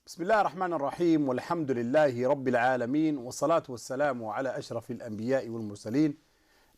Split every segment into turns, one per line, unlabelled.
بسم الله الرحمن الرحيم والحمد لله رب العالمين والصلاة والسلام على أشرف الأنبياء والمرسلين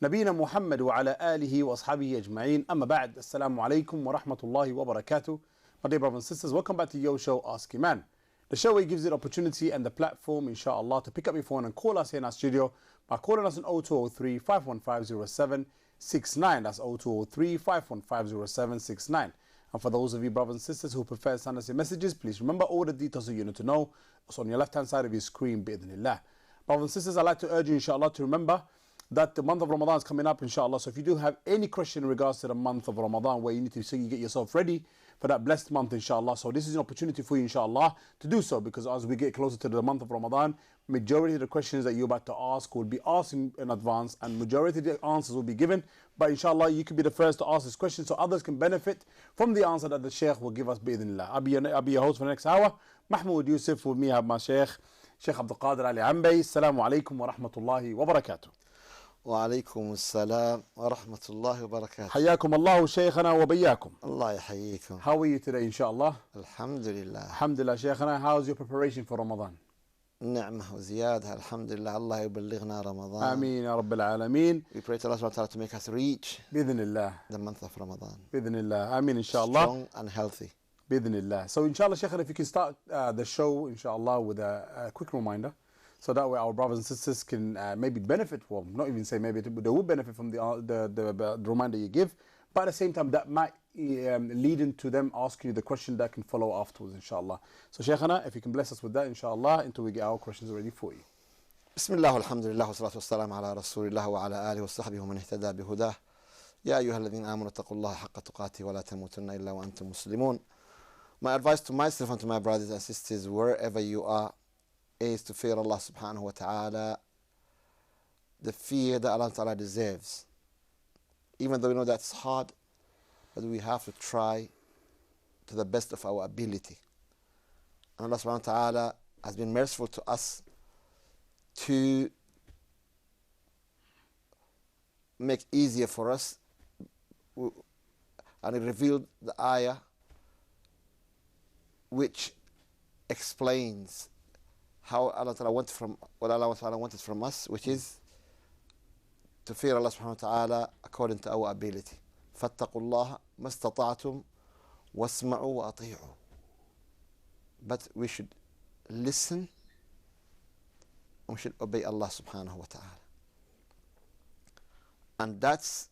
نبينا محمد وعلى آله وأصحابه أجمعين. أما بعد, Assalamu alaikum wa rahmatullahi wa barakatuh. My dear brothers and sisters, welcome back to your show, Ask Eman. The show where gives you the opportunity and the platform, inshallah, to pick up your phone and call us here in our studio by calling us on 0203 515 0769. That's 0203 515 0769. And for those of you brothers and sisters who prefer to send us your messages, please remember all the details that you need to know. It's on your left-hand side of your screen, bi'idhnillah. Brothers and sisters, I'd like to urge you, inshallah, to remember that the month of Ramadan is coming up, inshallah. So if you do have any question in regards to the month of Ramadan, where you need to so you get yourself ready for that blessed month, inshallah. So this is an opportunity for you, inshallah, to do so, because as we get closer to the month of Ramadan, majority of the questions that you're about to ask will be asked in advance, and majority of the answers will be given. But inshallah, you could be the first to ask this question so others can benefit from the answer that the Shaykh will give us, bi'idhnillah. I'll be your host for the next hour. Mahmoud Yusuf, with me I have my Shaykh Abdulkadir Ambe. Assalamu alaikum wa rahmatullahi wa barakatuh.
وعليكم السلام ورحمة الله وبركاته.
حياكم الله شيخنا وبياكم.
الله يحييكم.
How are you today, inshallah?
الحمد لله.
الحمد لله شيخنا. How's your preparation for Ramadan?
نعمة وزيادة. الحمد لله. الله يبلغنا رمضان.
آمين يا رب العالمين.
We pray to Allah subhanahu wa ta'ala to make us reach
بإذن الله.
the month of Ramadan.
بإذن الله. آمين inshallah.
Strong and healthy.
بإذن الله. So inshallah Shaykh, if you can start the show inshallah with a quick reminder, so that way our brothers and sisters can maybe benefit, well, not even say maybe, they will benefit from the reminder you give, but at the same time that might lead into them asking you the question that can follow afterwards, inshallah. So Shaykhana, if you can bless us with that, inshallah, until we get our questions ready for you.
بسم الله والحمد لله والصلاة والسلام على رسول الله وعلى آله وصحبه ومن اهتدى بهداه. يا أيها الذين آمنوا اتقوا الله حق تقاته ولا تموتن إلا وأنتم مسلمون. My advice to myself and to my brothers and sisters wherever you are is to fear Allah subhanahu wa ta'ala, the fear that Allah ta'ala deserves. Even though we know that's hard, but we have to try to the best of our ability. And Allah subhanahu wa ta'ala has been merciful to us to make easier for us, and He revealed the ayah which explains how Allah Ta'ala wanted from what Allah Ta'ala wanted from us, which is to fear Allah Subhanahu wa Ta'ala according to our ability. فَاتَّقُوا اللَّهَ مَا اسْتَطَعْتُمْ وَاسْمَعُوا وَأَطِيعُوا. But we should listen and we should obey Allah Subhanahu wa Ta'ala. And that's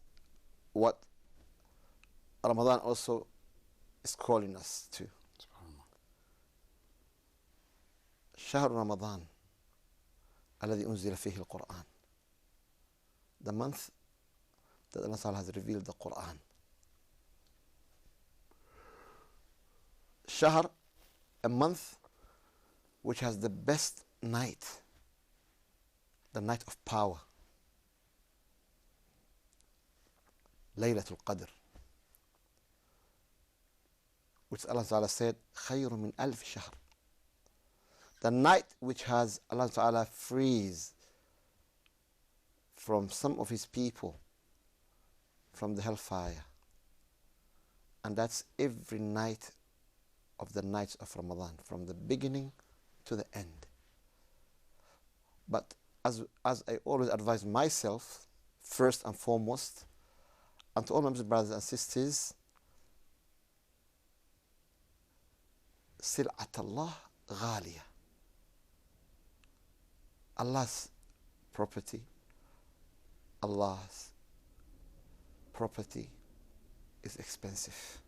what Ramadan also is calling us to. شهر رمضان الذي أنزل فيه القرآن. The month that Allah Ta'ala has revealed the Quran. شهر, a month which has the best night, the night of power. ليلة القدر, which Allah Ta'ala said خير من ألف شهر. The night which has Allah Ta'ala frees from some of His people from the hellfire. And that's every night of the nights of Ramadan, from the beginning to the end. But as I always advise myself, first and foremost, and to all my brothers and sisters, سلعة الله غالية. Allah's property is expensive,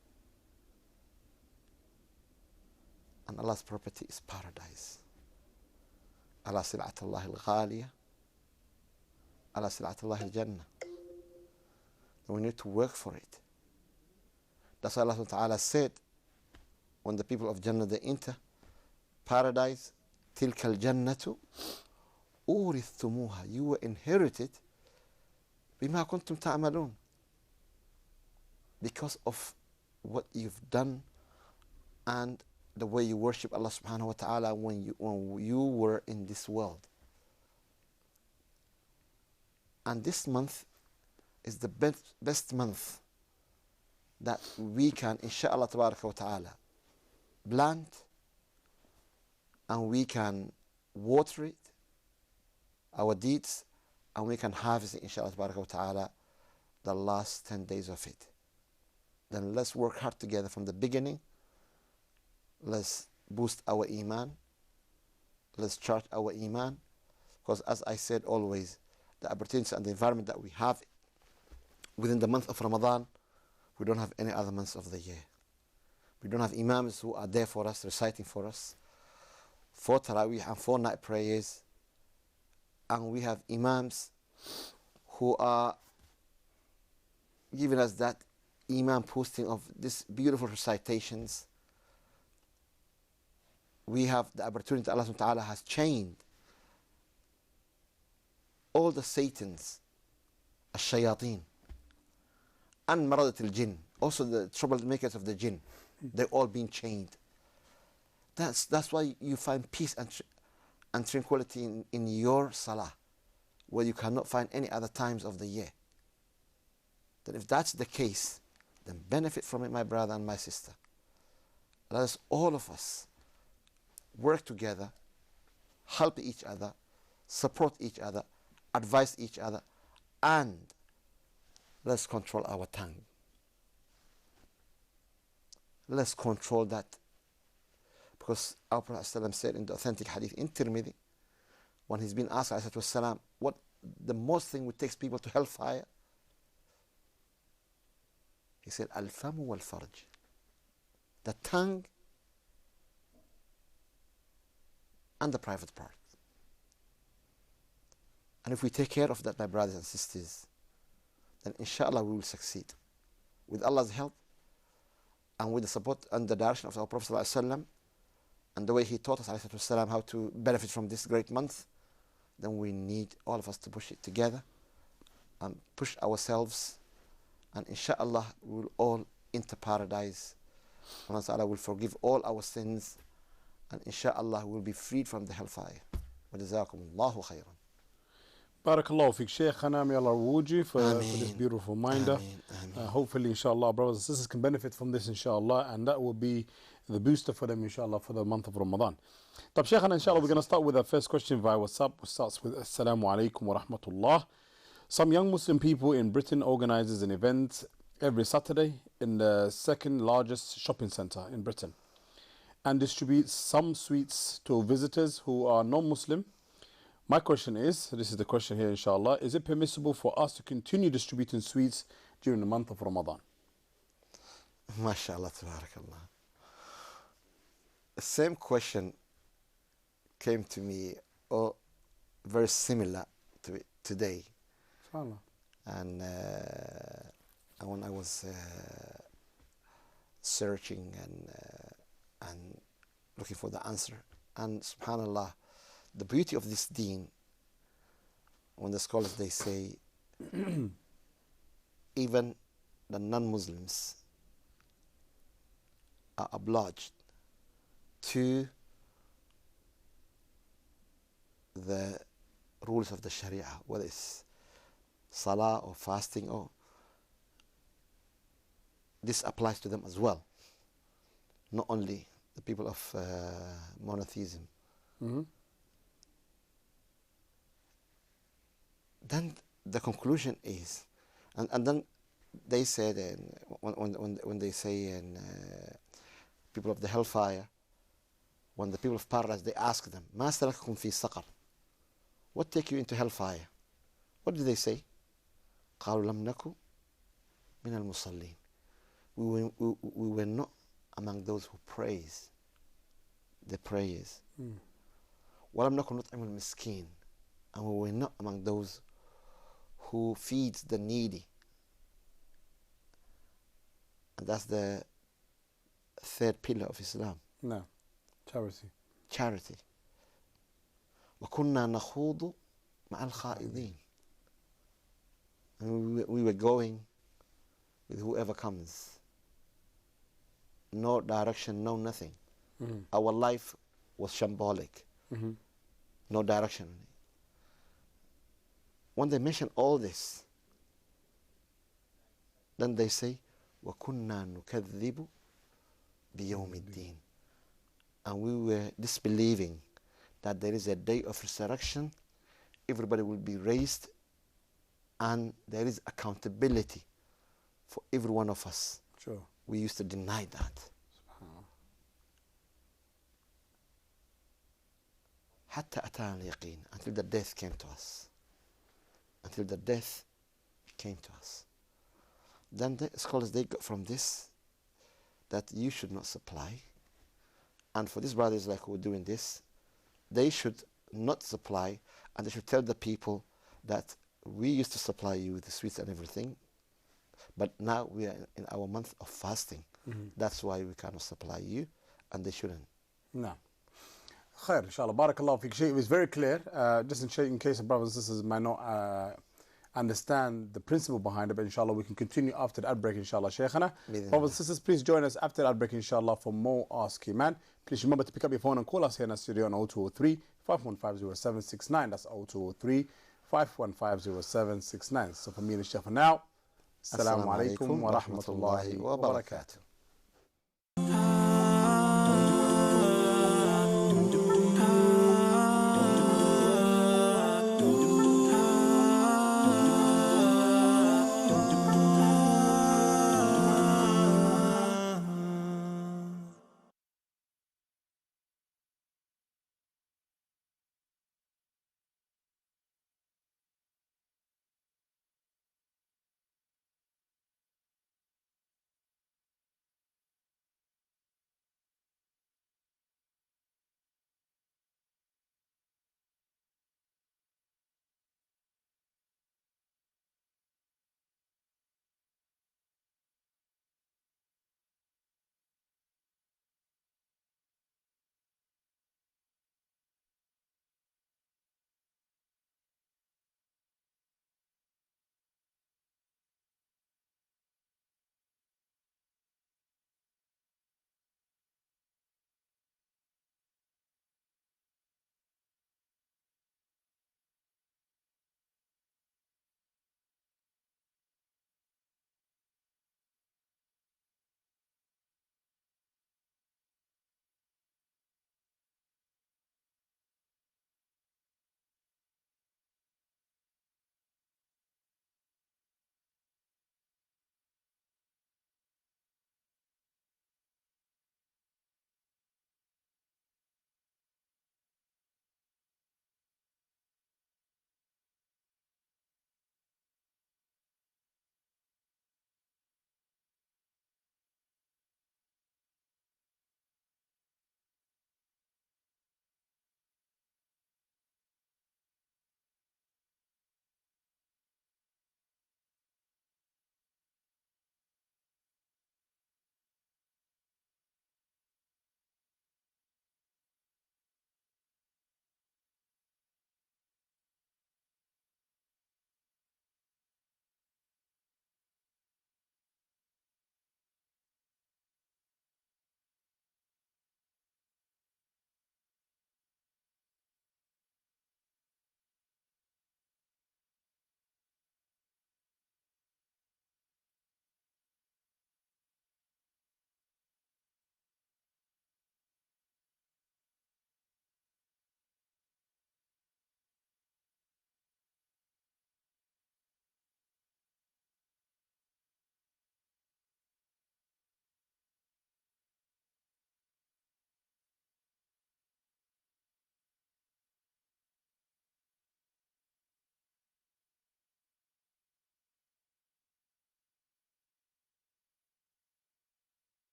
and Allah's property is paradise. Allah سلعة الله الغالية, Allah سلعة الله الجنة. We need to work for it. That's why Allah Ta'ala said when the people of Jannah they enter paradise, تلك الجنة أورثتموها, you were inherited بما كنتم تعملون, because of what you've done and the way you worship Allah subhanahu wa ta'ala when you were in this world. And this month is the best month that we can, inshallah tabaraka wa ta'ala, plant and we can water it, our deeds, and we can harvest it, inshallah ta'ala, the last 10 days of it. Then let's work hard together from the beginning. Let's boost our Iman. Let's charge our Iman. Because as I said always, the opportunities and the environment that we have within the month of Ramadan, we don't have any other months of the year. We don't have Imams who are there for us, reciting for us, 4 Taraweeh and 4 night prayers. And we have Imams who are giving us that Iman posting of these beautiful recitations. We have the opportunity Allah subhanahu wa ta'ala has chained all the Satans, الشياطين, and maradat al-jinn, also the troublemakers of the jinn, they've all been chained. That's why you find peace and tranquility in your salah, where you cannot find any other times of the year. Then if that's the case, then benefit from it, my brother and my sister. Let us, all of us, work together, help each other, support each other, advise each other, and let's control our tongue. Let's control that. Because our Prophet said in the authentic hadith in Tirmidhi, when he's been asked, والسلام, what the most thing which takes people to hellfire, he said, الفم والفرج, the tongue and the private part. And if we take care of that, my brothers and sisters, then inshallah we will succeed. With Allah's help and with the support and the direction of our Prophet ﷺ, and the way he taught us ﷺ, how to benefit from this great month, then we need all of us to push it together and push ourselves, and inshallah we will all enter paradise. Allah Ta'ala will forgive all our sins, and inshallah we will be freed from the hellfire. وَجَزَاكُمُ اللَّهُ خَيْرًا.
Barakallahu fiqh, Shaykhana, may Allah reward you for this beautiful reminder. Hopefully, inshallah, brothers and sisters can benefit from this, inshallah, and that will be the booster for them, inshallah, for the month of Ramadan. Tab Shaykhana, inshallah, we're going to start with our first question via WhatsApp, which starts with Assalamu alaikum wa rahmatullah. Some young Muslim people in Britain organizes an event every Saturday in the second largest shopping center in Britain and distributes some sweets to visitors who are non-Muslim. My question is, this is the question here, inshallah, is it permissible for us to continue distributing sweets during the month of Ramadan?
MashaAllah, tabarakallah. The same question came to me, very similar to it today. And when I was searching and looking for the answer, and subhanallah, the beauty of this deen, when the scholars they say, even the non-Muslims are obliged to the rules of the Sharia, whether it's salah or fasting, or this applies to them as well, not only the people of monotheism. Then the conclusion is, and then they said, when they say people of the hellfire, when the people of paradise, they ask them, ما سلككم في سقر? What take you into hellfire? What do they say? قالوا لم نكن من المصلين. We were not among those who praise the prayers. ولم نكن نطعم المسكين. And we were not among those who feeds the needy. And that's the third pillar of Islam.
No, charity.
Charity. وكنا نخوض مع الخائضين. And we were going with whoever comes. No direction, no nothing. Our life was shambolic. No direction. When they mention all this, then they say, وَكُنَّا نُكَذِّبُ بِيَوْمِ الدِّينِ. and we were disbelieving that there is a day of resurrection, everybody will be raised, and there is accountability for every one of us.
Sure.
We used to deny that. حتى أتانا اليقين, until the death came to us. Until the death came to us. Then the scholars, they got from this that you should not supply. And for these brothers like who are doing this, they should not supply, and they should tell the people that we used to supply you with the sweets and everything, but now we are in our month of fasting. That's why we cannot supply you, and they shouldn't.
No. Khair, inshallah. Barakallahu fiqh. It was very clear. Just in case the brothers and sisters might not understand the principle behind it, but inshallah we can continue after the ad break, inshallah. Shaykhana. Brothers and sisters, please join us after the ad break, inshallah, for more Ask Eman. Please remember to pick up your phone and call us here in the studio on 0203 5150769. That's 0203 5150769. So for me and the Shaykh for now, Assalamu alaikum wa rahmatullahi wa barakatuh.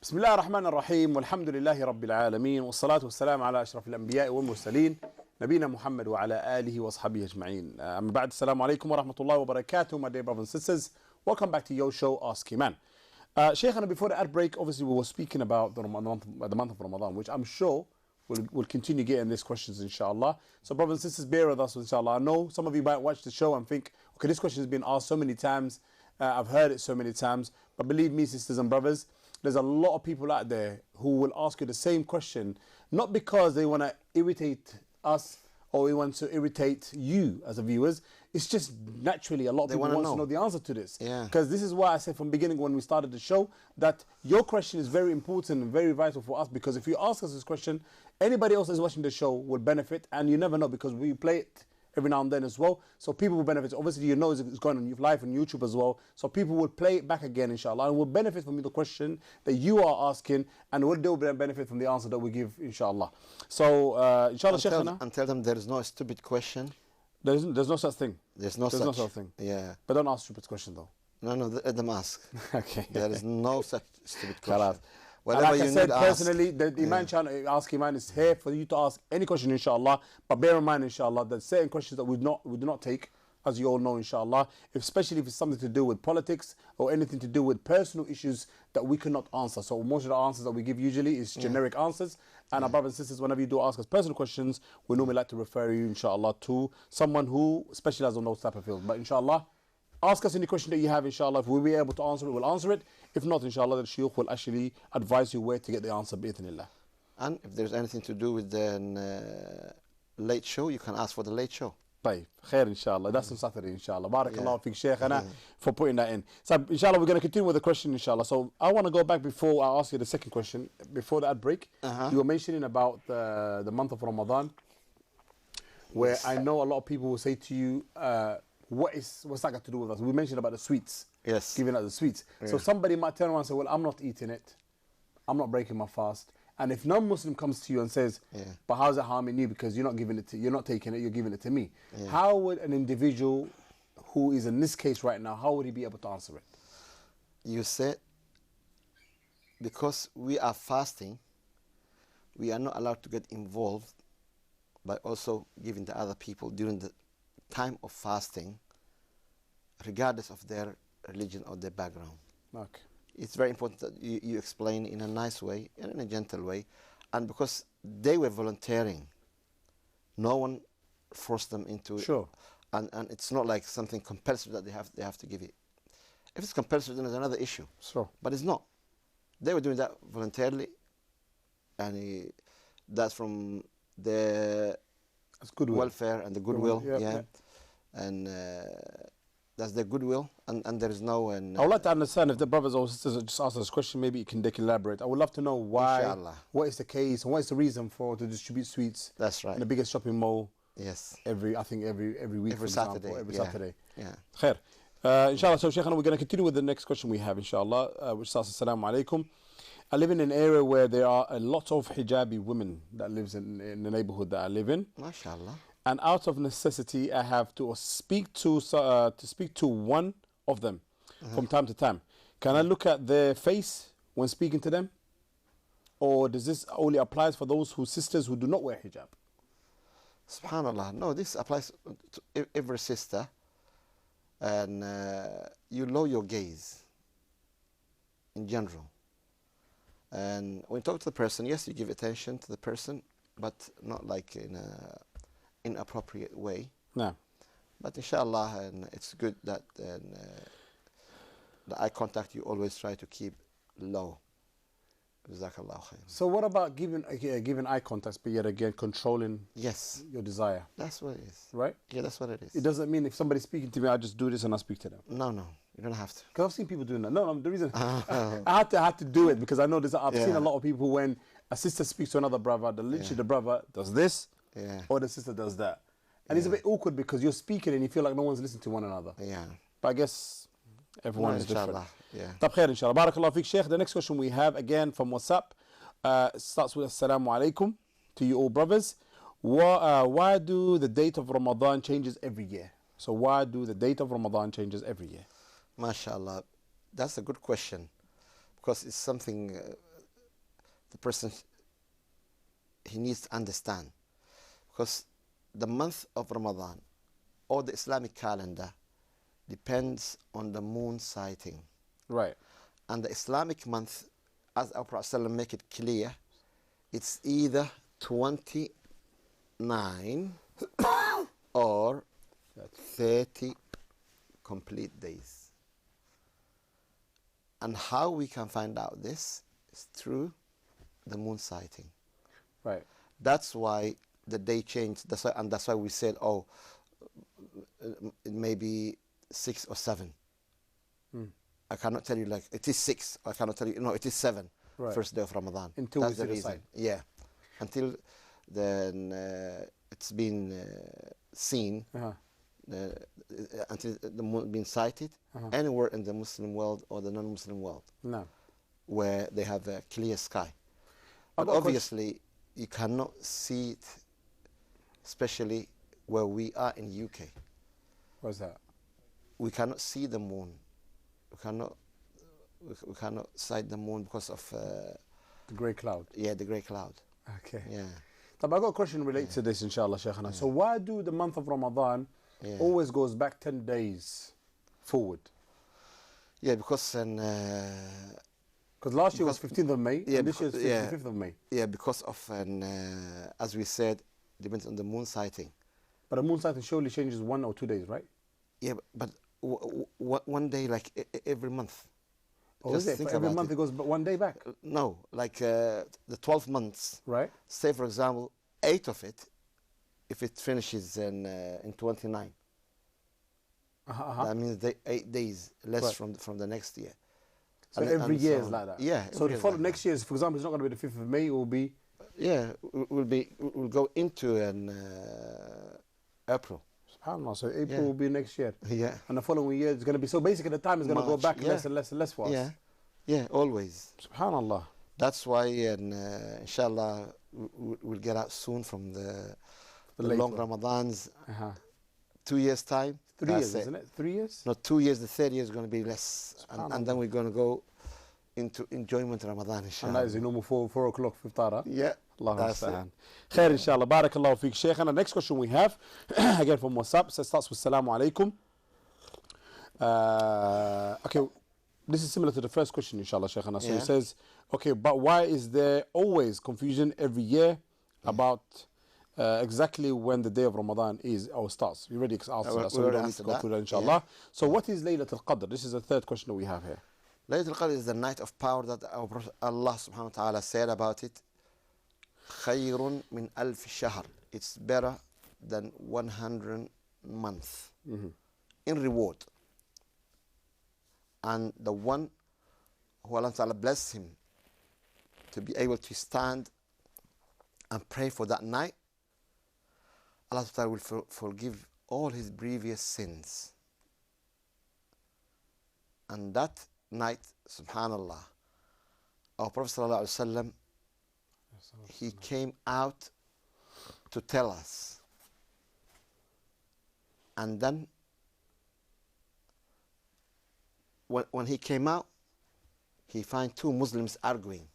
بسم الله الرحمن الرحيم والحمد لله رب العالمين والصلاة والسلام على أشرف الأنبياء والمرسلين نبينا محمد وعلى آله وصحبه أجمعين. أما بعد, السلام عليكم ورحمة الله وبركاته, my dear brothers and sisters. Welcome back to your show, Ask Eman. Shaykh, before the ad break, obviously we were speaking about the month of Ramadan, which I'm sure we'll continue getting these questions, inshallah. So brothers and sisters, bear with us, inshallah. I know some of you might watch the show and think, okay, this question has been asked so many times, I've heard it so many times, but believe me, sisters and brothers, there's a lot of people out there who will ask you the same question, not because they want to irritate us or we want to irritate you as the viewers. It's just naturally a lot of people want to know the answer to this. Because this is why I said from the beginning when we started the show that your question is very important and very vital for us, because if you ask us this question, anybody else that's watching the show will benefit, and you never know because we play it every now and then as well. So people will benefit. Obviously, you know it's going on live on YouTube as well. So people will play it back again, inshallah, and will benefit from the question that you are asking, and will benefit from the answer that we give, inshallah. So, inshallah, Shaykhana.
And tell them there is no stupid question.
There's no such thing.
There's no such
thing.
Yeah.
But don't ask stupid question though.
No, let them ask.
Okay.
There is no such stupid question.
Like I said, personally, the Eman channel, Ask Eman, is here for you to ask any question, inshallah. But bear in mind, inshallah, that certain questions that we do not take, as you all know, inshallah, especially if it's something to do with politics or anything to do with personal issues that we cannot answer. So most of the answers that we give usually is generic answers. And our brothers and sisters, whenever you do ask us personal questions, we normally like to refer you, inshallah, to someone who specializes on those type of fields. But inshallah, ask us any question that you have, inshallah. If we'll be able to answer it, we'll answer it. If not, inshallah, the Shaykh will actually advise you where to get the answer, bi'ithnillah.
And if there's anything to do with the late show, you can ask for the late show.
Khair, inshallah. That's on Saturday, inshallah. Barakallahu fiqh, Shaykhana, for putting that in. So, inshallah, we're going to continue with the question, inshallah. So, I want to go back before I ask you the second question, before the ad break. You were mentioning about the month of Ramadan, where I know a lot of people will say to you, what's that got to do with us? We mentioned about the sweets.
Yes.
Giving out the sweets. Yeah. So somebody might turn around and say, well, I'm not eating it. I'm not breaking my fast. And if non-Muslim comes to you and says, but how's it harming you? Because you're not giving it to, you're not taking it, you're giving it to me. How would an individual who is in this case right now, how would he be able to answer it?
You said, because we are fasting, we are not allowed to get involved by also giving to other people during the time of fasting, regardless of their religion or their background.
Okay.
It's very important that you explain in a nice way and in a gentle way, and because they were volunteering, no one forced them into it, and it's not like something compulsory that they have to give it. If it's compulsory, then there's another issue. But it's not. They were doing that voluntarily, and that's from their welfare and the goodwill. And that's their goodwill, and there is no. I
would like to understand if the brothers or sisters just ask this question, maybe they can elaborate. I would love to know why, what is the case, and what is the reason to distribute sweets.
That's right.
In the biggest shopping mall.
Yes.
Every week.
Every Saturday.
Saturday.
Yeah.
Khair. Inshallah, so Shaykhana, we're going to continue with the next question we have, inshallah, which starts, Assalamu alaikum. I live in an area where there are a lot of hijabi women that lives in the neighborhood that I live in.
MashaAllah.
And out of necessity, I have to speak to one of them from time to time. Can I look at their face when speaking to them? Or does this only apply for those sisters who do not wear hijab?
Subhanallah. No, this applies to every sister. And you lower your gaze in general. And when you talk to the person, yes, you give attention to the person, but not like in a inappropriate way.
No.
But inshallah, and it's good that the eye contact you always try to keep low. Jazakallah khair.
So what about giving eye contact, but yet again controlling your desire?
That's what it is.
Right?
Yeah, that's what it is.
It doesn't mean if somebody's speaking to me, I just do this and I speak to them.
No, you don't have to.
Because I've seen people doing that. No, the reason I had to do it because I know I've seen a lot of people when a sister speaks to another brother, the brother does this, or the sister does that. And it's a bit awkward because you're speaking and you feel like no one's listening to one another.
Yeah.
But I guess everyone is different.
Yeah.
طب خير inshallah. Barakallahu fiqh, Shaykh. The next question we have again from WhatsApp starts with Assalamu alaikum to you all brothers. Why do the date of Ramadan changes every year? So why do the date of Ramadan changes every year?
MashaAllah. That's a good question because it's something the person, he needs to understand. Because the month of Ramadan or the Islamic calendar depends on the moon sighting.
Right.
And the Islamic month, as our Prophet ﷺ make it clear, it's either 29 or 30 complete days. And how we can find out this is through the moon sighting.
Right.
That's why the day changed. That's why we said, oh, it may be 6 or 7. I cannot tell you like it is 6. I cannot tell you, no, it is 7.
Right.
First day of Ramadan.
Until
that's
we
the
see the
reason.
sign.
Yeah. Until then, it's been seen. Until the moon been sighted anywhere in the Muslim world or the non-Muslim world.
No.
Where they have a clear sky. But obviously, you cannot see it, especially where we are in UK.
What's that?
We cannot see the moon. We cannot sight the moon because of
the grey cloud.
Yeah, the grey cloud.
Okay.
Yeah.
I've got a question related to this, inshallah, Shaykhana. So why do the month of Ramadan always goes back 10 days forward?
Yeah, because
last year was 15th of May,
yeah,
and this year is 5th of May.
Yeah, because of, as we said, depends on the moon sighting.
But the moon sighting surely changes 1 or 2 days, right?
Yeah, but one day, like every month.
Oh, is it? Every month it goes 1 day back?
No, like the 12 months.
Right.
Say, for example, 8 of it, if it finishes in 29. That means 8 days less from the next year.
So every year is like that?
Yeah.
So the following next year, for example, it's not going to be the 5th of May, it will be...
Yeah, we'll go into an April.
SubhanAllah, so April will be next year.
Yeah.
And the following year is going to be... So basically the time is going to go back less and less and less for us.
Yeah, always.
SubhanAllah.
That's why, inshallah, we'll get out soon from the long Ramadans. 2 years' time.
3 years, isn't it? 3 years?
No, 2 years. The third year is going to be less. And then we're going to go into enjoyment Ramadan, inshallah.
And that is the normal 4 o'clock iftara.
Yeah.
Allah Ta'ala. Khair, inshallah. Barakallahu feek, Shaykh. And the next question we have, again from WhatsApp, starts with Salamu Alaikum. Okay, this is similar to the first question, inshallah, Shaykh. So it says, okay, but why is there always confusion every year about exactly when the day of Ramadan is or starts? We already answered that, so we don't need to go through that, inshallah. So what is Laylatul Qadr? This is the third question that we have here.
Laylatul Qadr is the night of power that our Prophet Allah subhanahu wa ta'ala said about it. خَيْرٌ مِنْ أَلْفِ شَهْرٍ. It's better than 100 months in reward. And the one who Allah ta'ala bless him to be able to stand and pray for that night, Allah ta'ala will forgive all his previous sins. And that night, subhanallah, our Prophet sallallahu alaihi wasallam, he came out to tell us. And then when he came out, he found 2 Muslims arguing,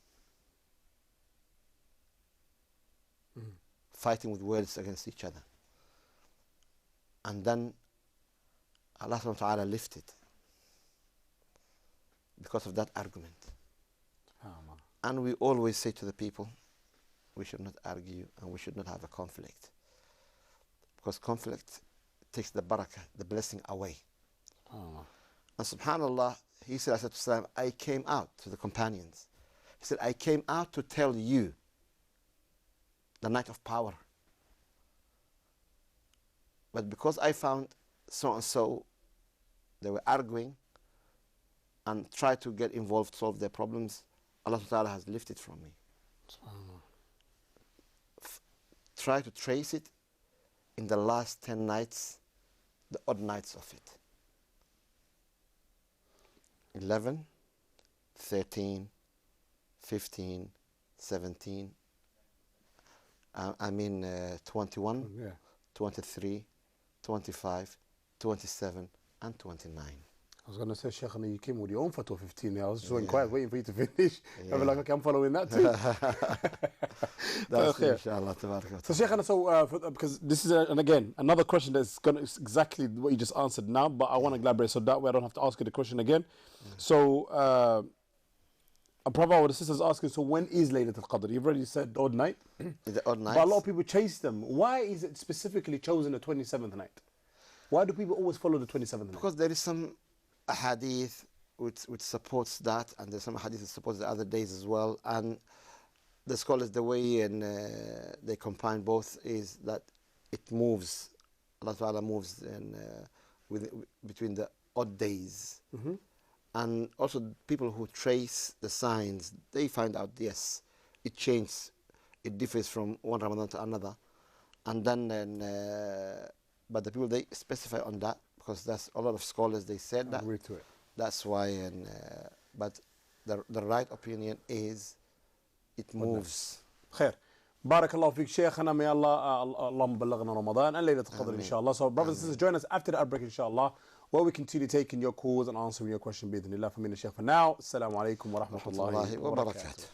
fighting with words against each other. And then Allah subhanahu wa ta'ala lifted because of that argument. And we always say to the people, we should not argue and we should not have a conflict. Because conflict takes the barakah, the blessing away. And subhanallah, he said, I came out to the companions. He said, I came out to tell you the night of power. But because I found so and so, they were arguing and tried to get involved, solve their problems, Allah Ta'ala has lifted from me. Try to trace it in the last 10 nights, the odd nights of it. 11, 13, 15, 17, 21, 23, 25, 27, and 29.
I was going to say, Shaykh, you came with your own fatwa 15. I was just waiting
Yeah.
quiet, waiting for you to finish.
Yeah.
I'll be like, okay, I'm following that too.
That's
Okay.
inshallah. Tabarak
So, Shaykh, so because this is, and again, another question that's going to exactly what you just answered now, but I want to elaborate so that way I don't have to ask you the question again. So, a brother or the sister's asking, so when is Laylatul Qadr? You've already said odd night,
the odd nights.
but a lot of people chase them. Why is it specifically chosen the 27th night? Why do people always follow the 27th night?
Because there is some hadith which supports that, and there's some hadith that supports the other days as well. And the scholars, the way and they combine both is that it moves. Allah Ta'ala moves between the odd days. And also people who trace the signs, they find out, yes, it changes, it differs from one Ramadan to another. And then, but the people, they specify on that, because that's a lot of scholars, they said that.
Agree to it.
That's why, but the right opinion is it moves.
خير. بارك الله فيك شيخنا. May Allah اللهم بلغنا رمضان and Laylatul Qadr inshallah. So brothers and sisters, join us after the outbreak inshallah, where we continue taking your calls and answering your question بإذن الله. فمن الشيخ for now. Assalamu alaikum wa rahmatullahi wa barakatuh.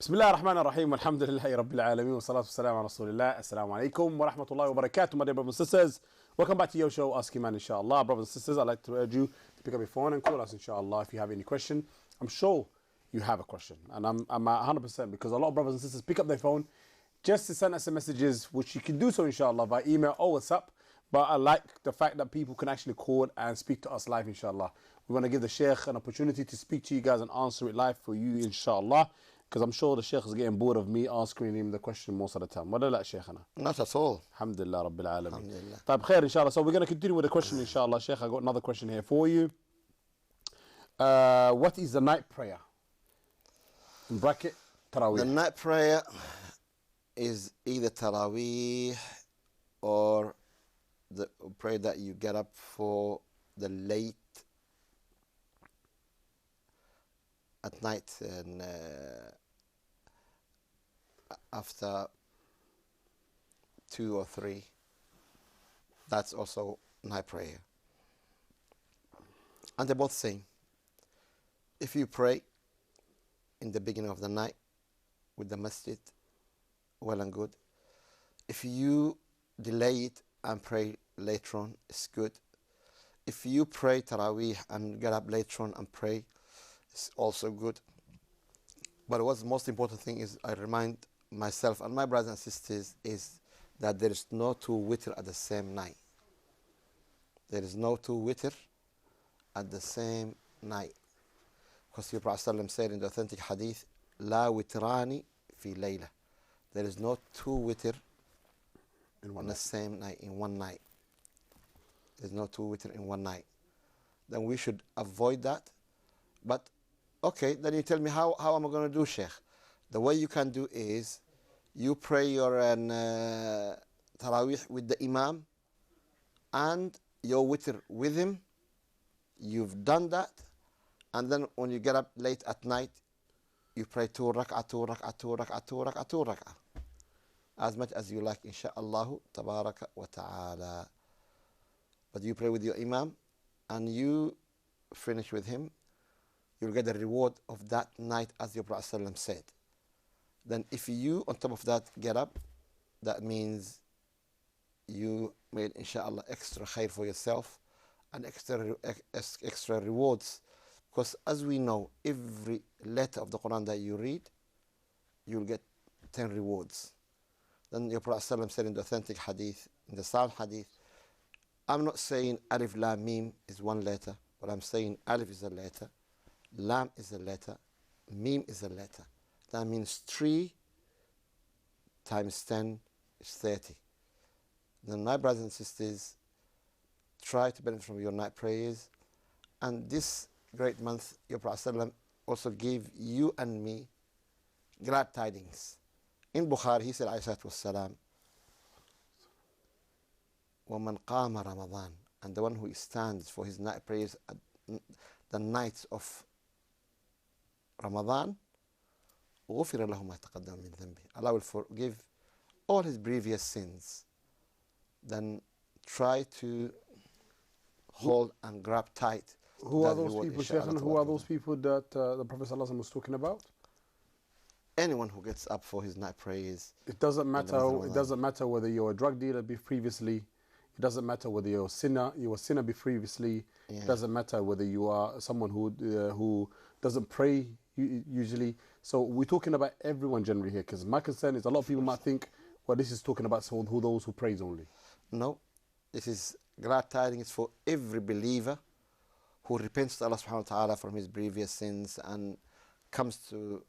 بسم الله الرحمن الرحيم والحمد لله رب العالمين والصلاة والسلام على رسول الله. Assalamu alaikum wa rahmatullahi wa barakatuh, my dear brothers and sisters. Welcome back to your show, Ask Eman, inshallah. Brothers and sisters, I'd like to urge you to pick up your phone and call us, inshallah, if you have any question. I'm sure you have a question, and I'm at 100% because a lot of brothers and sisters pick up their phone just to send us some messages, which you can do so, inshallah, by email or WhatsApp. But I like the fact that people can actually call and speak to us live, inshallah. We want to give the Shaykh an opportunity to speak to you guys and answer it live for you, inshallah. Because I'm sure the Shaykh is getting bored of me asking him the question most of the time. ولا لا شيخنا?
Not at all.
Alhamdulillah Rabbil Alameen.
Alhamdulillah.
طيب خير inshallah. So we're going to continue with the question inshallah. Shaykh, I got another question here for you. What is the night prayer? In bracket, Taraweeh.
The night prayer is either Taraweeh or the prayer that you get up for the late at night and after 2 or 3. That's also night prayer. And they're both same. If you pray in the beginning of the night with the masjid, well and good. If you delay it and pray later on, it's good. If you pray Taraweeh and get up later on and pray, it's also good. But what's the most important thing is I remind myself and my brothers and sisters is that there is no 2 witr at the same night. There is no 2 witr at the same night. Because the Prophet ﷺ said in the authentic hadith, La witrani fi layla. There is no 2 witr in the same night, in one night. There's no 2 witr in one night. Then we should avoid that. But okay, then you tell me how am I going to do, Shaykh? The way you can do is you pray your Taraweeh with the Imam and your witr with him. You've done that. And then when you get up late at night, you pray 2 rak'ah, 2 rak'ah, 2 rak'ah, 2 rak'ah, 2 rak'ah. As much as you like, insha'Allah, tabaraka wa ta'ala. But you pray with your Imam and you finish with him. You'll get the reward of that night as your Prophet ﷺ said. Then if you on top of that get up, that means you made inshallah extra khair for yourself and extra rewards. Because as we know, every letter of the Quran that you read, you'll get 10 rewards. Then your Prophet ﷺ said in the authentic hadith, in the sound hadith, I'm not saying Alif Lam Mim is 1 letter, but I'm saying Alif is a letter, Lam is a letter, Mim is a letter. That means 3 times 10 is 30. Then my brothers and sisters, try to benefit from your night prayers. And this great month, your Prophet ﷺ also gave you and me glad tidings. In Bukhari, he said, alayhi salatu wassalam, وَمَنْ قَامَ Ramadan, and the one who stands for his night prayers at the nights of Ramadan, غُفِرَ لَهُ مَا تَقَدَّمَ مِنْ ذَنْبِهِ. Allah will forgive all his previous sins. Then try to hold and grab tight.
Who are those people, Shaykh? Who are those people that the Prophet ﷺ was talking about?
Anyone who gets up for his night prayers.
It doesn't matter. It doesn't matter whether you're a drug dealer previously. It doesn't matter whether you're a sinner. You were a sinner previously. Yeah. It doesn't matter whether you are someone who doesn't pray usually. So we're talking about everyone generally here. Because my concern is a lot of people might think, well, this is talking about those who prays only.
No, this is glad tidings for every believer who repents to Allah subhanahu wa ta'ala from his previous sins and comes to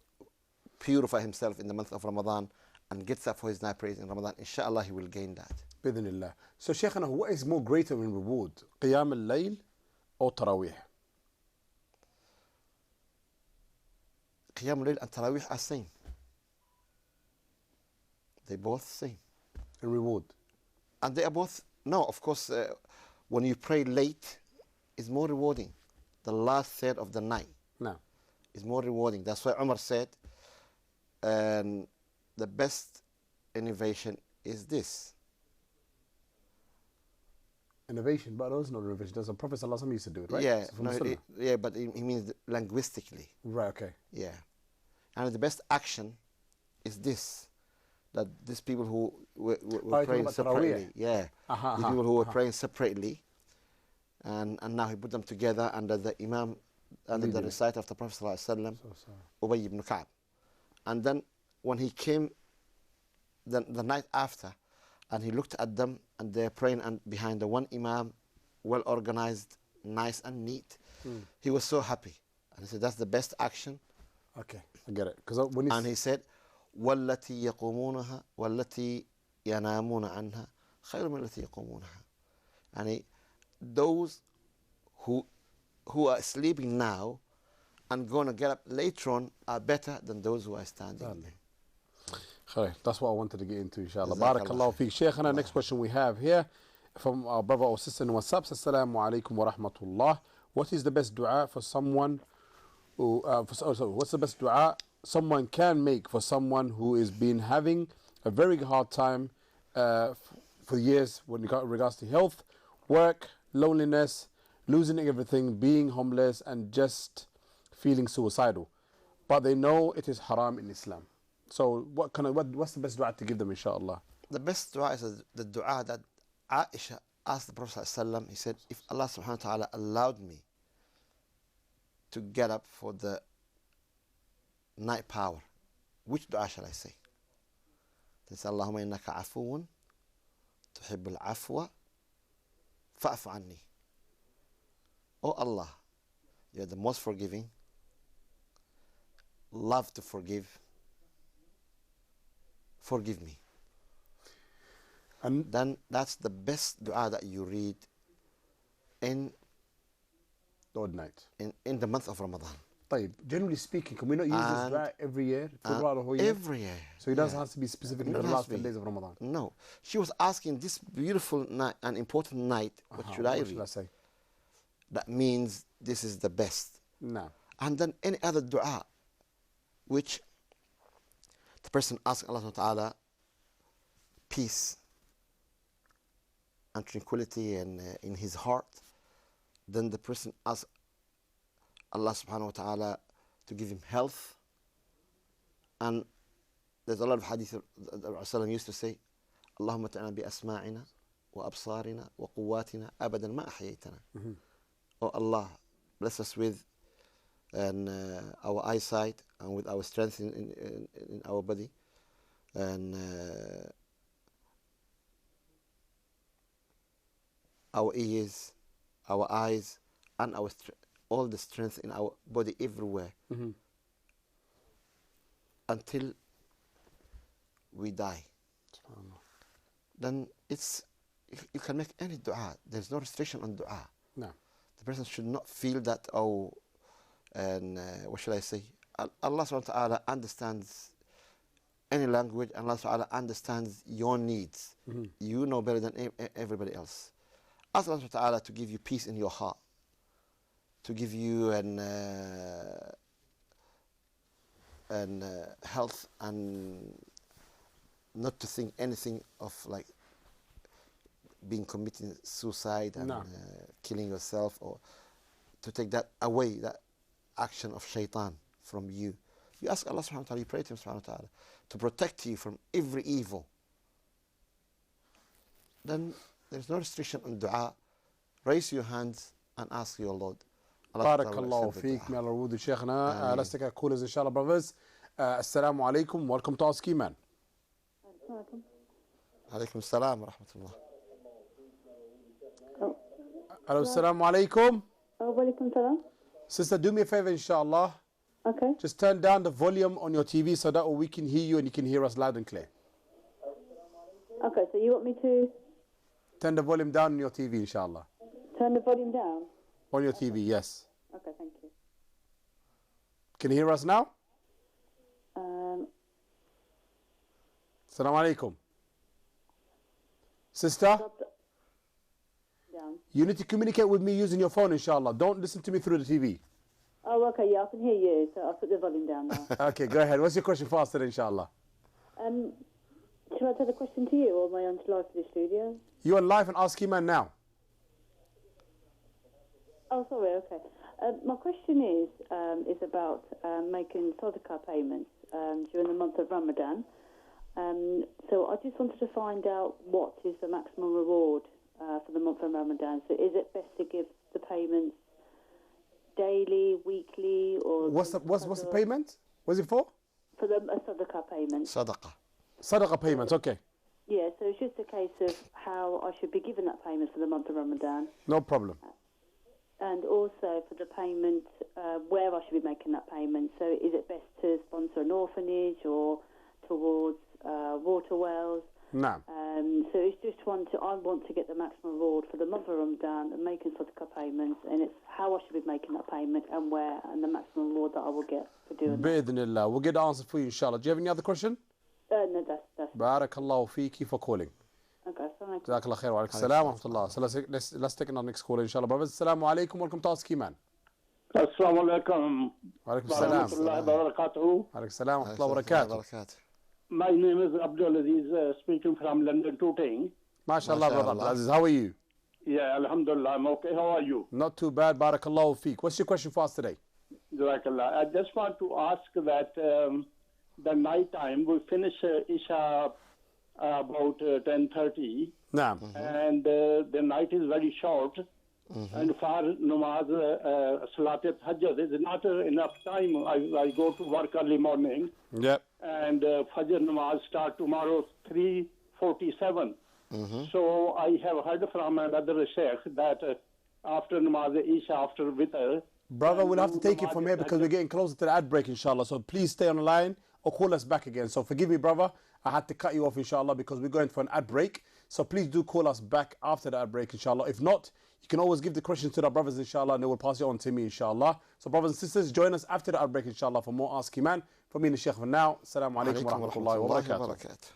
purify himself in the month of Ramadan and gets up for his night prayers in Ramadan. Inshallah, he will gain that.
Bidhnillah. So, Shaykhana, what is more greater in reward? Qiyam al-Layl or Taraweeh?
Qiyam al-Layl and Taraweeh are same. They both same.
In reward?
And they are both, no, of course, when you pray late, it's more rewarding. The last third of the night is more rewarding. That's why Umar said, and the best innovation is this.
Innovation, but there's no innovation. There's a Prophet ﷺ used to do it, right?
Yeah, no, but he means linguistically.
Right, okay.
Yeah. And the best action is this, that these people who were
you're
praying
talking about
separately,
Taraweeh.
the people who were praying separately, and now he put them together under the Imam, under the reciter of the Prophet ﷺ, Ubay ibn Ka'b. And then when he came the night after, and he looked at them, and they're praying and behind the one Imam, well organized, nice and neat, he was so happy. And he said, that's the best action.
Okay, I get it.
And he said, وَالَّتِي يَقُومُونَهَا وَالَّتِي يَنَامُونَ عَنْهَا خَيْرٌ مِنَ الَّتِي يَقُومُونَهَا. And those who are sleeping now and going to get up later on are better than those who are standing.
That's what I wanted to get into, inshallah. Barakallahu feek. Shaykhana, next question we have here from our brother or sister in WhatsApp. Assalamu alaikum wa rahmatullah. What is the best dua for someone who, what's the best dua someone can make for someone who is been having a very hard time for years when it regards to health, work, loneliness, losing everything, being homeless, and just feeling suicidal, but they know it is haram in Islam? So what's the best dua to give them, inshallah?
The best dua is the dua that Aisha asked the Prophet ﷺ. He said, if Allah subhanahu wa ta'ala allowed me to get up for the night power, which dua shall I say? He said, Allahumma innaka afuun tuhibbul afwa fa'fu anni. Oh Allah, you are the most forgiving, love to forgive me. And then that's the best dua that you read in
the odd night,
in the month of Ramadan.
Generally speaking, can we not use this dua every year? Throughout the whole year?
Every year.
So it doesn't have to be specific in the last 10 days of Ramadan?
No. She was asking, this beautiful night, an important night, what should I read?
Should I say?
That means this is the best.
No.
And then any other dua which the person asks Allah subhanahu wa ta'ala peace and tranquility in his heart, then the person asks Allah subhanahu wa ta'ala to give him health. And there's a lot of hadith that Rasulullah used to say, Allahumma ta'ala bi asma'ina wa absarina wa quwwatina abadan ma ahyaytana. Oh Allah, bless us with our eyesight and with our strength in our body, and our ears, our eyes, and all the strength in our body everywhere, until we die. Then you can make any dua. There's no restriction on dua.
No.
The person should not feel that, what should I say? Allah subhanahu wa ta'ala understands any language, and Allah subhanahu wa ta'ala understands your needs. You know better than everybody else. Ask Allah subhanahu wa ta'ala to give you peace in your heart, to give you health, and not to think anything of like committing suicide and killing yourself, or to take that away, that action of shaitan from you. You ask Allah subhanahu wa ta'ala, you pray to him subhanahu wa ta'ala to protect you from every evil. Then there's no restriction on dua. Raise your hands and ask your Lord.
Barakallahu feek. May Allah reward you, Shaykhna. Let's take our callers, inshallah, brothers. Assalamu alaikum. Welcome to Ask Eman.
Alaikum salam wa rahmatullah.
Hello, assalamu alaikum.
Walaikum salam.
Sister, do me a favor, inshallah.
Okay.
Just turn down the volume on your TV so that we can hear you and you can hear us loud and clear.
Okay, so you want me to...
Turn the volume down on your TV, inshallah.
Turn the volume down?
On your TV, yes.
Okay, thank you.
Can you hear us now? Assalamu alaikum. Sister? You need to communicate with me using your phone, inshallah. Don't listen to me through the TV.
Oh, okay, yeah, I can hear you, so I'll put the volume down now.
Okay, go ahead. What's your question faster, inshallah?
Should I tell the question to you, or am I on live to the studio?
You're on live and Ask Eman now.
Oh, sorry. Okay. My question is about making sadaqah payments during the month of Ramadan. So I just wanted to find out what is the maximum reward for the month of Ramadan. So is it best to give the payments daily, weekly, or
What's the payment? What's it for?
for the sadaqah payment?
Sadaqah.
Sadaqah payments. Okay.
Yeah. So it's just a case of how I should be given that payment for the month of Ramadan.
No problem.
And also for the payment, where I should be making that payment. So is it best to sponsor an orphanage or towards water wells?
Naam.
So it's just I want to get the maximum reward for the month of Ramadan and making sadaqah payments, and it's how I should be making that payment and where, and the maximum reward that I will get for doing that.
Bi'idhnillah. We'll get the answer for you, inshallah. Do you have any other question?
No, that's
Barakallahu feeki for calling.
okay. Thank you.
Jazakallah khair wa alaikum salam wa rahmatullah. So let's take another next call, inshallah. Brothers, assalamu alaikum. Welcome to Ask Eman.
Assalamu alaikum
Wa alaikum salam.
warahmatullahi wabarakatuh.
Wa alaikum salam wa rahmatullahi wa barakatuh.
My name is Abdulkadir, speaking from London, Tooting.
MashaAllah, brother Abdulaziz. How are you?
Yeah, alhamdulillah, I'm okay. How are you?
Not too bad. Barakallahu feek. What's your question for us today?
Jazakallah. I just want to ask that the night time, we finish Isha about 10:30,
Naam.
and the night is very short. And for namaz, Salat Tahajjud is not enough time. I go to work early morning.
Yep.
And Fajr namaz start tomorrow 3:47. So I have heard from another Shaykh that after namaz Isha, after Witr.
Brother, we'll have to take it from here because we're getting closer to the ad break, inshallah. So please stay on the line or call us back again. So forgive me, brother. I had to cut you off, inshallah, because we're going for an ad break. So please do call us back after the ad break, inshallah. If not, you can always give the questions to the brothers, inshallah, and they will pass it on to me, inshallah. So brothers and sisters, join us after the ad break, inshallah, for more Ask Eman. For me and the Shaykh for now. Assalamu alaikum wa rahmatullahi wa barakatuh.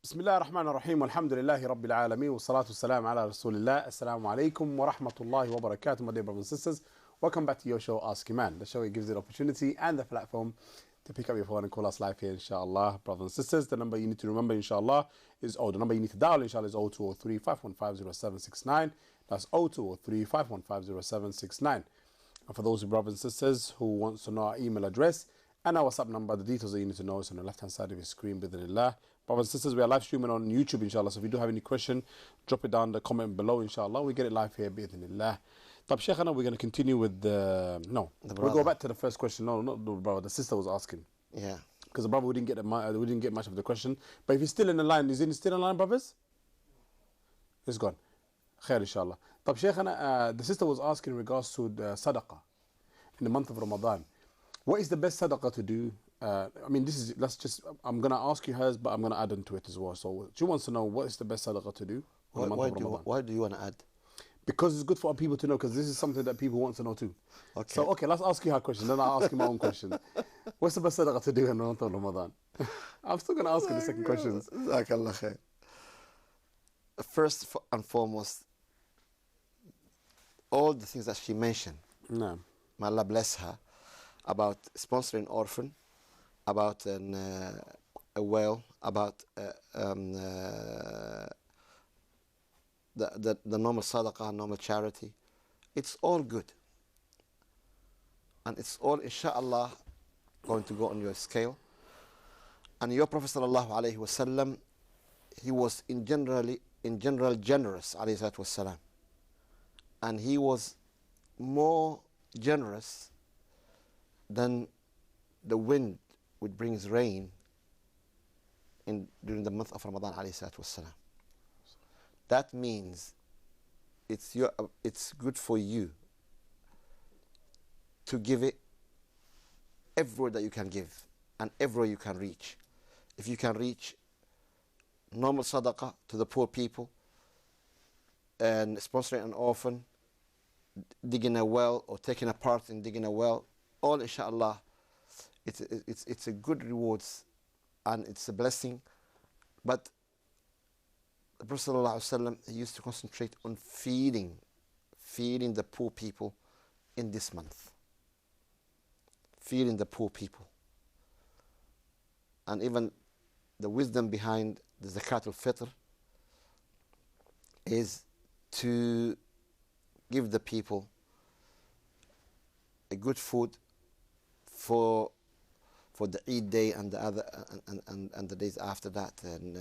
بسم الله الرحمن الرحيم والحمد لله رب العالمين والصلاة والسلام على رسول الله. Assalamu alaikum wa rahmatullahi wa barakatuh, my dear brothers and sisters. Welcome back to your show, Ask Eman. The show it gives you the opportunity and the platform to pick up your phone and call us live here, inshallah. Brothers and sisters, the number you need to remember, inshallah, the number you need to dial, inshallah, is 0203 515 0769. That's 0203 515 0769. And for those brothers and sisters who want to know our email address and our WhatsApp number, the details that you need to know is on the left hand side of your screen, bidhnillah. Brothers and sisters, we are live streaming on YouTube, inshallah. So if you do have any question, drop it down in the comment below, inshallah. We get it live here, bi'idhnillah. But Shaykh, we're going to continue with the... No, we'll go back to the first question. No, not the brother. The sister was asking.
Yeah.
Because the brother, we didn't get much of the question. But if he's still in the line, is he still in the line, brothers? He's gone. Khair, inshallah. But Shaykh, the sister was asking in regards to the sadaqah in the month of Ramadan. What is the best sadaqah to do? I mean, I'm going to ask you hers, but I'm going to add into it as well. So she wants to know, what is the best sadaqah to do in the month of Ramadan?
Why do you want to add?
Because it's good for people to know, because this is something that people want to know too. Okay. So, let's ask you her question, then I'll ask you my own question. What's the best sadaqah to do in the month of Ramadan? I'm still going to ask you the second question.
Jazakallah khair. First and foremost, all the things that she mentioned, may Allah bless her, about sponsoring orphan, about a well, about the normal sadaqah, normal charity, it's all good. And it's all, inshallah, going to go on your scale. And your Prophet sallallahu alaihi wasallam, he was in general generous, alayhi salatu wasalam. And he was more generous than the wind which brings rain during the month of Ramadan, alayhi salatu wasalam. That means it's good for you to give it everywhere that you can give and everywhere you can reach. If you can reach normal sadaqah to the poor people and sponsoring an orphan, digging a well or taking a part in digging a well, all inshallah, it's a good rewards and it's a blessing. But the Prophet ﷺ, he used to concentrate on feeding the poor people in this month. Feeding the poor people. And even the wisdom behind the Zakat al-Fitr is to give the people a good food for the Eid day and the other and the days after that, and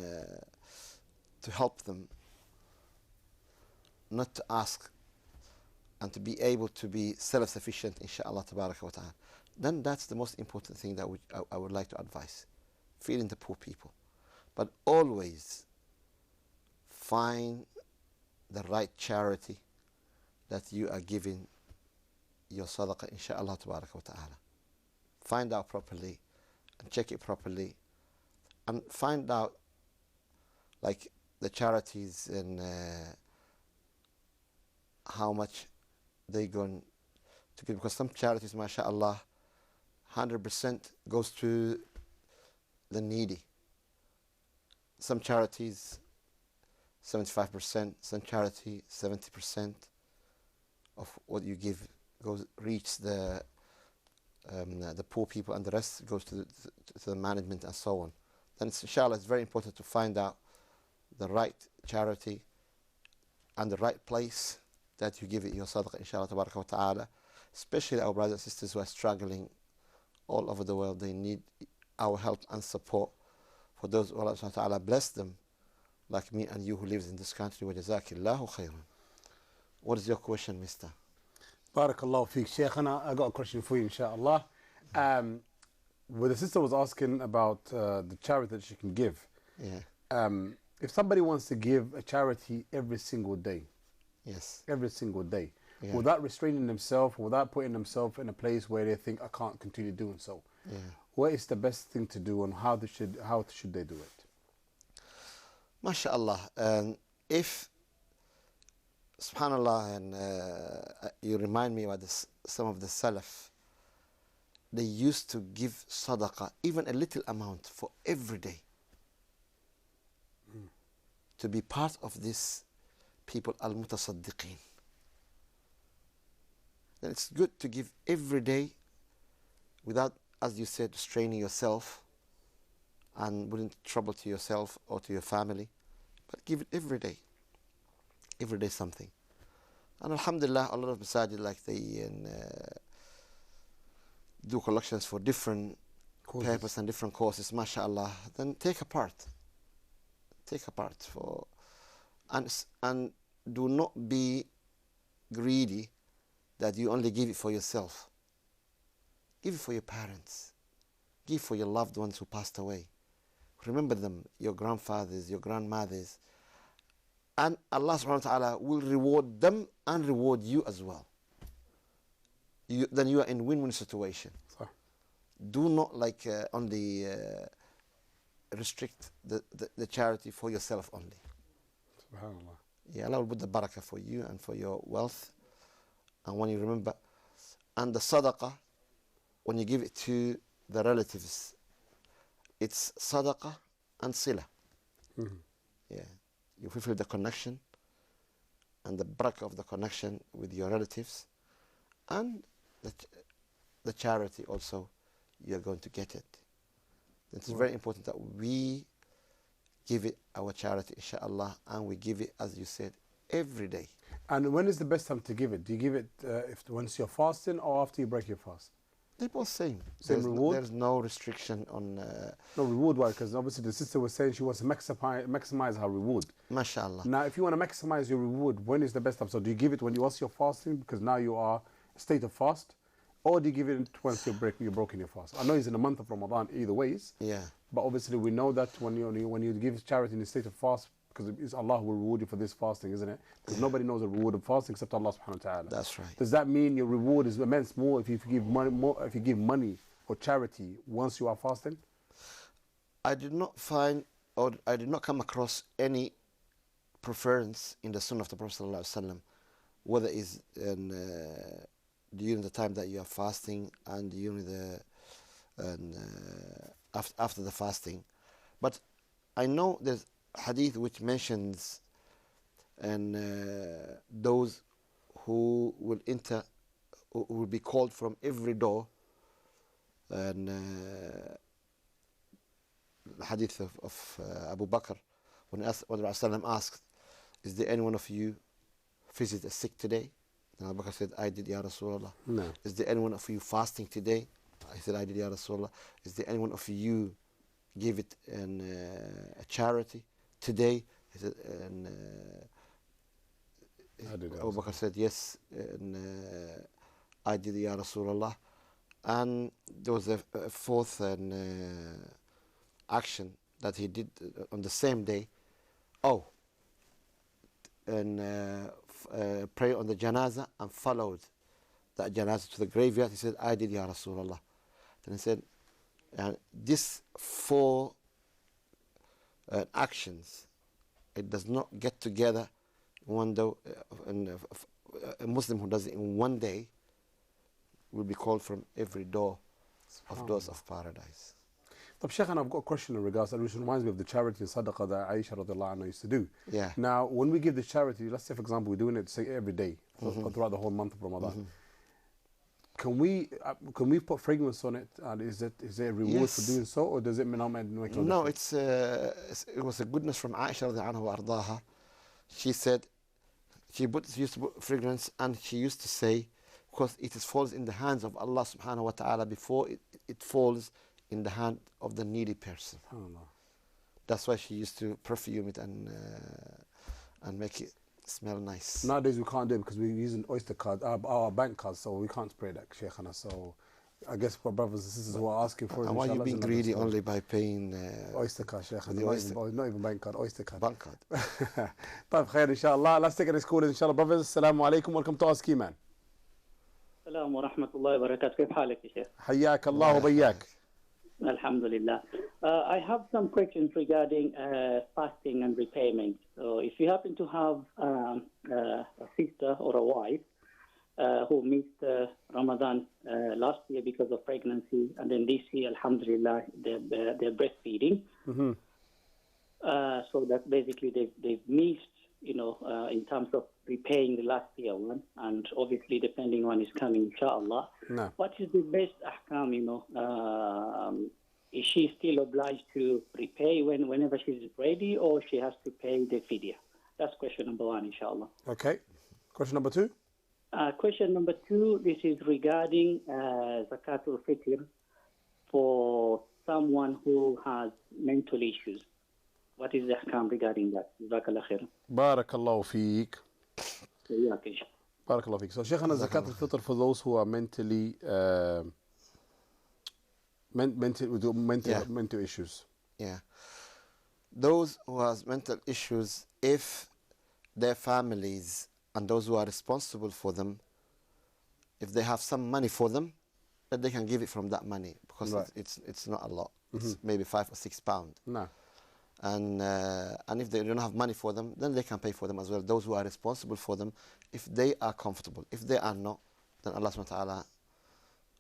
to help them not to ask and to be able to be self-sufficient, inshallah tabaraka wa ta'ala. Then that's the most important thing that I would like to advise, feeding the poor people. But always find the right charity that you are giving your sadaqah, inshallah tabaraka wa ta'ala. Find out properly and check it properly, and find out like the charities and how much they're going to give, because some charities, mashallah, 100% goes to the needy. Some charities 75%, some charity 70% of what you give reaches the poor people, and the rest goes to the management and so on. Then inshallah, it's very important to find out the right charity and the right place that you give it your sadaqah, inshallah tabaraka wa ta'ala. Especially our brothers and sisters who are struggling all over the world, they need our help and support. For those who Allah subhanahu wa ta'ala bless them, like me and you who lives in this country, wa jazakillahu khairan. What is your question, mister?
Barakallahu feek, Shaykh. I got a question for you, inshallah. Well, the sister was asking about the charity that she can give.
Yeah.
If somebody wants to give a charity every single day,
yes,
every single day,
yeah,
without restraining themselves, without putting themselves in a place where they think, I can't continue doing so,
yeah,
what is the best thing to do, and how should they do it?
MashaAllah. If, subhanallah, and you remind me about this, some of the Salaf, they used to give sadaqah, even a little amount, for every day. To be part of this people, al-mutasaddiqeen. Then it's good to give every day without, as you said, straining yourself and bringing trouble to yourself or to your family. But give it every day. Every day something. And alhamdulillah, a lot of masajid, like they do collections for different purposes and different causes, mashallah. Then take a part. Take a part for, and do not be greedy that you only give it for yourself. Give it for your parents. Give for your loved ones who passed away. Remember them, your grandfathers, your grandmothers. And Allah subhanahu wa ta'ala will reward them and reward you as well. Then you are in win-win situation.
Sorry.
Do not only restrict the charity for yourself only.
SubhanAllah.
Yeah, Allah will put the barakah for you and for your wealth. And when you remember, and the sadaqah, when you give it to the relatives, it's sadaqah and sila.
Mm-hmm.
Yeah, you fulfill the connection and the barakah of the connection with your relatives, and the charity also, you're going to get it. It's very important that we give it our charity, inshallah, and we give it, as you said, every day.
And when is the best time to give it? Do you give it once you're fasting or after you break your fast?
They're both same.
Same reward?
There's no restriction on...
No reward, why? Because obviously the sister was saying she wants to maximize her reward.
MashaAllah.
Now, if you want to maximize your reward, when is the best time? So do you give it when you're fasting, because now you are a state of fast? Or do you give it once you're broken your fast? I know it's in the month of Ramadan either ways.
Yeah.
But obviously we know that when you give charity in a state of fast, because it's Allah who will reward you for this fasting, isn't it? Because nobody knows the reward of fasting except Allah subhanahu wa ta'ala.
That's right.
Does that mean your reward is immense more if you give money or charity once you are fasting?
I did not find, or I did not come across any preference in the Sunnah of the Prophet sallallahu alaihi wasallam, whether it's during the time that you are fasting and during after the fasting. But I know there's hadith which mentions those who will enter, who will be called from every door, and the hadith of Abu Bakr, when Rasulullah asked, is there any one of you visit a sick today? And Abu Bakr said, I did, Ya Rasulullah.
No.
Is there anyone of you fasting today? I said, I did, Ya Rasulullah. Is there anyone of you give it a charity today? He said, Abu Bakr said, yes, I did, Ya Rasulullah. And there was a fourth action that he did on the same day. Pray on the janazah and followed that janazah to the graveyard. He said, I did, Ya Rasulullah. Then he said, these four actions, it does not get together one day. A Muslim who does it in one day will be called from every door of doors of paradise.
Shaykh, I've got a question in regards to, which reminds me of the charity and sadaqah that Aisha radiallahu anha used to do.
Yeah.
Now, when we give the charity, let's say for example, we're doing it say every day throughout the whole month of Ramadan. Can we put fragrance on it? And is there a reward for doing so, or does it not make no difference?
No, it was a goodness from Aisha radiallahu anha wa ardaha. She said she used to put fragrance, and she used to say, because it falls in the hands of Allah subhanahu wa ta'ala before it falls in the hand of the needy person. That's why she used to perfume it and make it smell nice.
Nowadays we can't do it because we're using Oyster card, our bank cards, so we can't spray that, Shaykhana. So I guess for brothers and sisters who are asking for it,
and why are you being greedy only by paying
Oyster card, Shaykhana? Not even bank card, Oyster card.
Bank card.
طيب خير إن شاء الله. Let's take this call inshallah, brothers. Assalamu alaikum. Welcome to Ask Eman.
السلام ورحمة الله وبركاته. كيف حالك يا شيخ؟
حياك الله وبياك.
Alhamdulillah. I have some questions regarding fasting and repayment. So if you happen to have a sister or a wife who missed Ramadan last year because of pregnancy, and then this year, alhamdulillah, they're breastfeeding. So that basically they've missed, in terms of repaying the last year one, and obviously depending on is coming, inshallah.
No.
What is the best ahkam, is she still obliged to repay whenever she's ready, or she has to pay the fidya? That's question number one, inshallah.
Okay. Question number two?
Question number two, this is regarding zakatul fitr for someone who has mental issues. what is the ahkam regarding that? Jazakallah khair.
Barakallahu feek.
Yeah, okay.
Barakallahu feek. So, Shaykhana, zakat al-fitr for those who are mentally mental issues.
Yeah. Those who have mental issues, if their families and those who are responsible for them, if they have some money for them, then they can give it from that money, because
right.
it's not a lot. It's maybe £5 or £6.
No.
And if they don't have money for them, then they can pay for them as well. Those who are responsible for them, if they are comfortable. If they are not, then Allah subhanahu wa ta'ala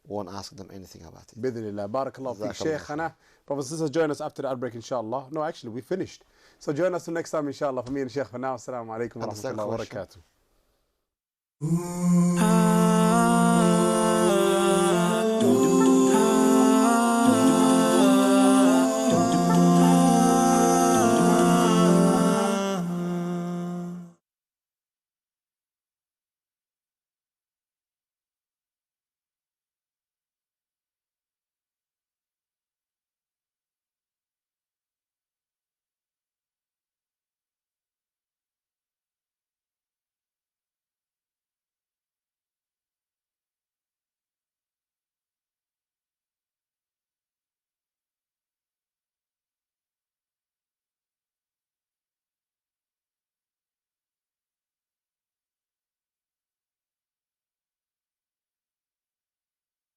won't ask them anything about it.
Bidhnillah. Barakallahu feek. Shaykhana, brothers and sisters, join us after the outbreak, inshallah. No, actually, we finished. So join us the next time, inshallah. For me and Shaykh, for now, assalamu alaikum wa rahmatullahi wa barakatuh.